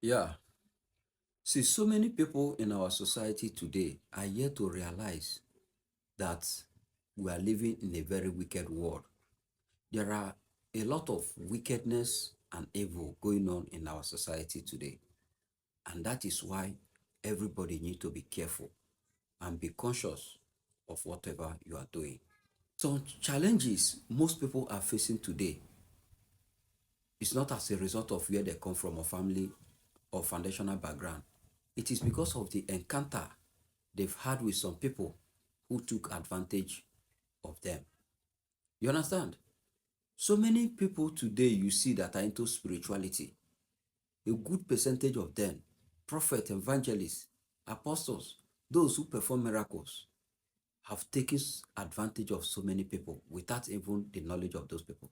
Yeah. See, so many people in our society today are yet to realize that we are living in a very wicked world. There are a lot of wickedness and evil going on in our society today. And that is why everybody needs to be careful and be conscious of whatever you are doing. Some challenges most people are facing today is not as a result of where they come from or family or foundational background. It is because of the encounter they've had with some people who took advantage of them. You understand? So many people today you see that are into spirituality. A good percentage of them, prophets, evangelists, apostles, those who perform miracles, have taken advantage of so many people without even the knowledge of those people.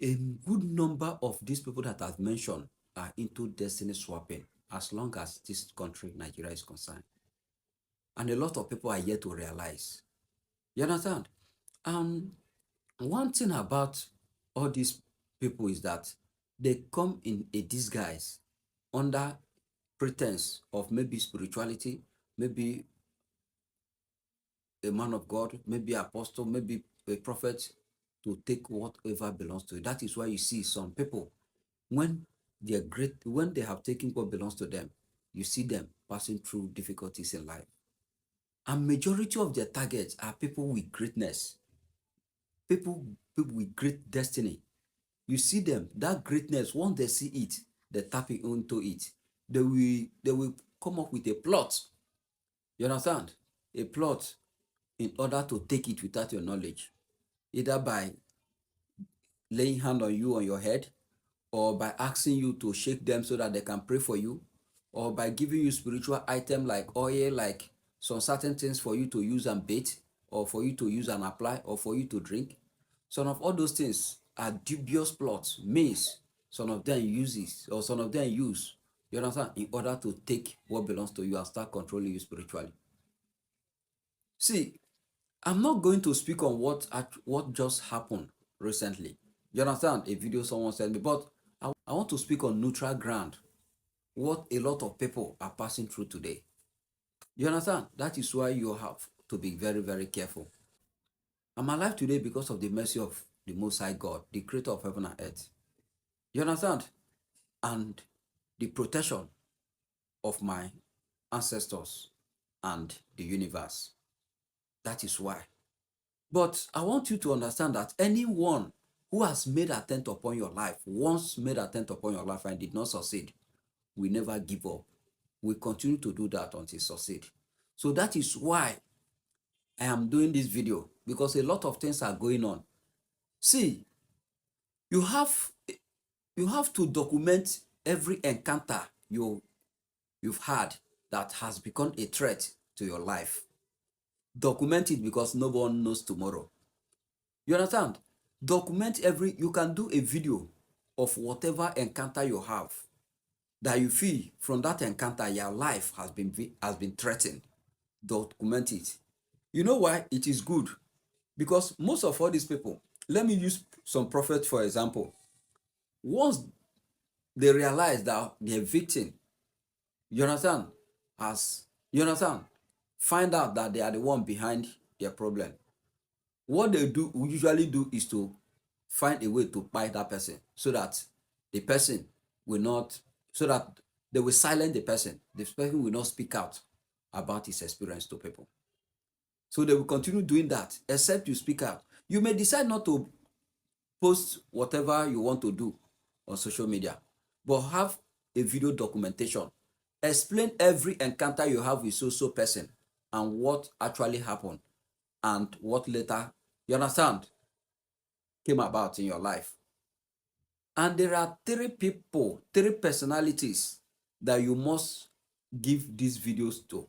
A good number of these people that I've mentioned are into destiny swapping as long as this country, Nigeria, is concerned. And a lot of people are yet to realize. You understand? And one thing about all these people is that they come in a disguise under pretense of maybe spirituality, maybe a man of God, maybe apostle, maybe a prophet, to take whatever belongs to you. That is why you see some people, when when they have taken what belongs to them, you see them passing through difficulties in life. And majority of their targets are people with greatness, people with great destiny. You see them, that greatness, once they see it, they tap into it. They will come up with a plot. You understand? A plot in order to take it without your knowledge, either by laying hand on you on your head, or by asking you to shake them so that they can pray for you, or by giving you spiritual item like oil, like some certain things for you to use and bathe, or for you to use and apply, or for you to drink. Some of all those things are dubious plots, means some of them uses or some of them use, you understand, in order to take what belongs to you and start controlling you spiritually. See, I'm not going to speak on what just happened recently. You understand? A video someone sent me, but I want to speak on neutral ground, what a lot of people are passing through today. You understand? That is why you have to be very, very careful. I'm alive today because of the mercy of the Most High God, the creator of heaven and earth. You understand? And the protection of my ancestors and the universe. That is why. But I want you to understand that anyone who has made attempt upon your life, once made attempt upon your life and did not succeed, will never give up. We continue to do that until succeed. So that is why I am doing this video, because a lot of things are going on. See, you have you have to document every encounter you've had that has become a threat to your life. Document it, because no one knows tomorrow. You understand? Document you can do a video of whatever encounter you have that you feel from that encounter your life has been threatened. Document it. You know why it is good? Because most of all these people, let me use some prophets for example. Once they realize that their victim, you understand, has, you understand, find out that they are the one behind their problem, what they do usually do is to find a way to buy that person, so that the person will not, so that they will silence the person will not speak out about his experience to people. So they will continue doing that except you speak out. You may decide not to post whatever you want to do on social media, but have a video documentation. Explain every encounter you have with so person and what actually happened and what later, you understand, came about in your life. And there are three personalities that you must give these videos to.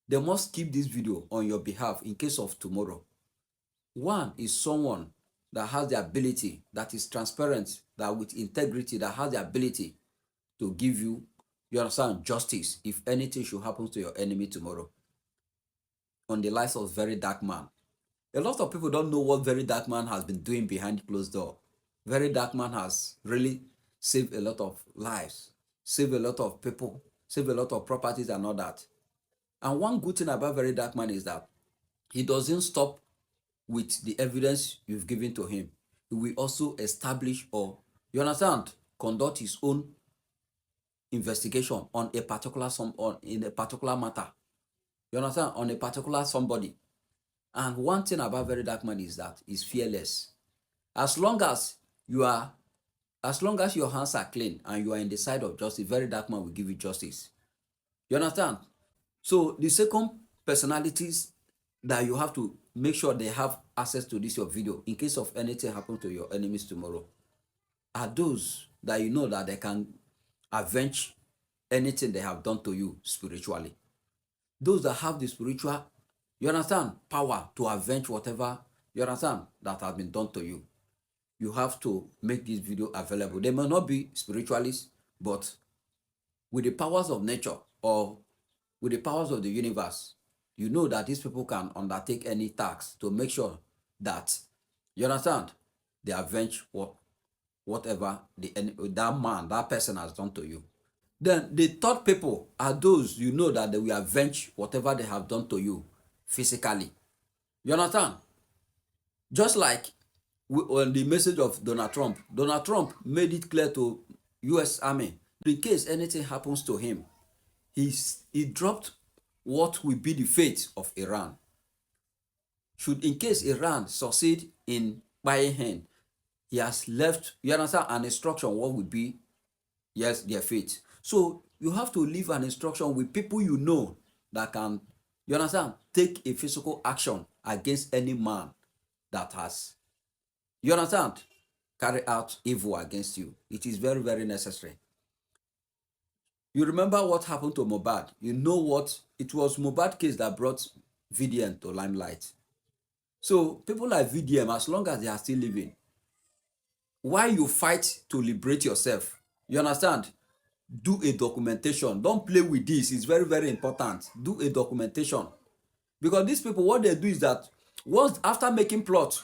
They must keep this video on your behalf in case of tomorrow. One is someone that has the ability, that is transparent, that with integrity, that has the ability to give you, you understand, justice if anything should happen to your enemy tomorrow. On the lives of very dark man. A lot of people don't know what very dark man has been doing behind closed door. Very dark man has really saved a lot of lives. save a lot of people, save a lot of properties and all that. And one good thing about Very Dark Man is that he doesn't stop with the evidence you've given to him. He will also establish, or you understand, conduct his own investigation on a particular on in a particular matter. You understand? On a particular somebody. And one thing about Very Dark Man is that he's fearless. As long as you are, as long as your hands are clean and you are in the side of justice, Very Dark Man will give you justice. You understand? So the second personalities that you have to make sure they have access to this your video in case of anything happen to your enemies tomorrow are those that you know that they can avenge anything they have done to you spiritually. Those that have the spiritual, you understand, power to avenge whatever, you understand, that has been done to you. You have to make this video available. They may not be spiritualists, but with the powers of nature or with the powers of the universe, you know that these people can undertake any task to make sure that, you understand, they avenge whatever that man, that person has done to you. Then the third people are those you know that they will avenge whatever they have done to you physically. You understand? Just like on the message of Donald Trump made it clear to US Army, in case anything happens to him, he dropped what will be the fate of Iran. Should in case Iran succeed in buying him, he has left, you understand, an instruction what would be, yes, their fate. So you have to leave an instruction with people you know that can, you understand, take a physical action against any man that has, you understand, carry out evil against you. It is very, very necessary. You remember what happened to Mohbad. You know what, it was Mohbad case that brought VDM to limelight. So people like VDM, as long as they are still living, why you fight to liberate yourself, you understand, do a documentation. Don't play with this. It's very, very important. Do a documentation. Because these people, what they do is that once after making plot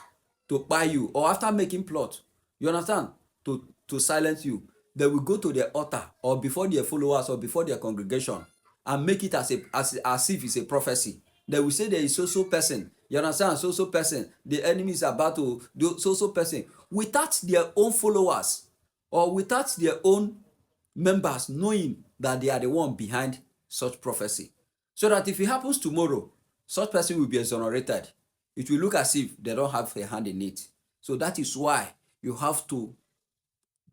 to buy you, or after making plot, you understand, to silence you, they will go to their altar or before their followers or before their congregation and make it as if it's a prophecy. They will say there is so person, you understand, so person, the enemy is about to do so person, without their own followers or without their own members knowing that they are the one behind such prophecy. So that if it happens tomorrow, such person will be exonerated. It will look as if they don't have a hand in it. So that is why you have to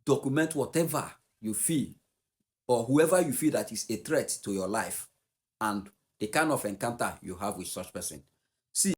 document whatever you feel or whoever you feel that is a threat to your life and the kind of encounter you have with such person.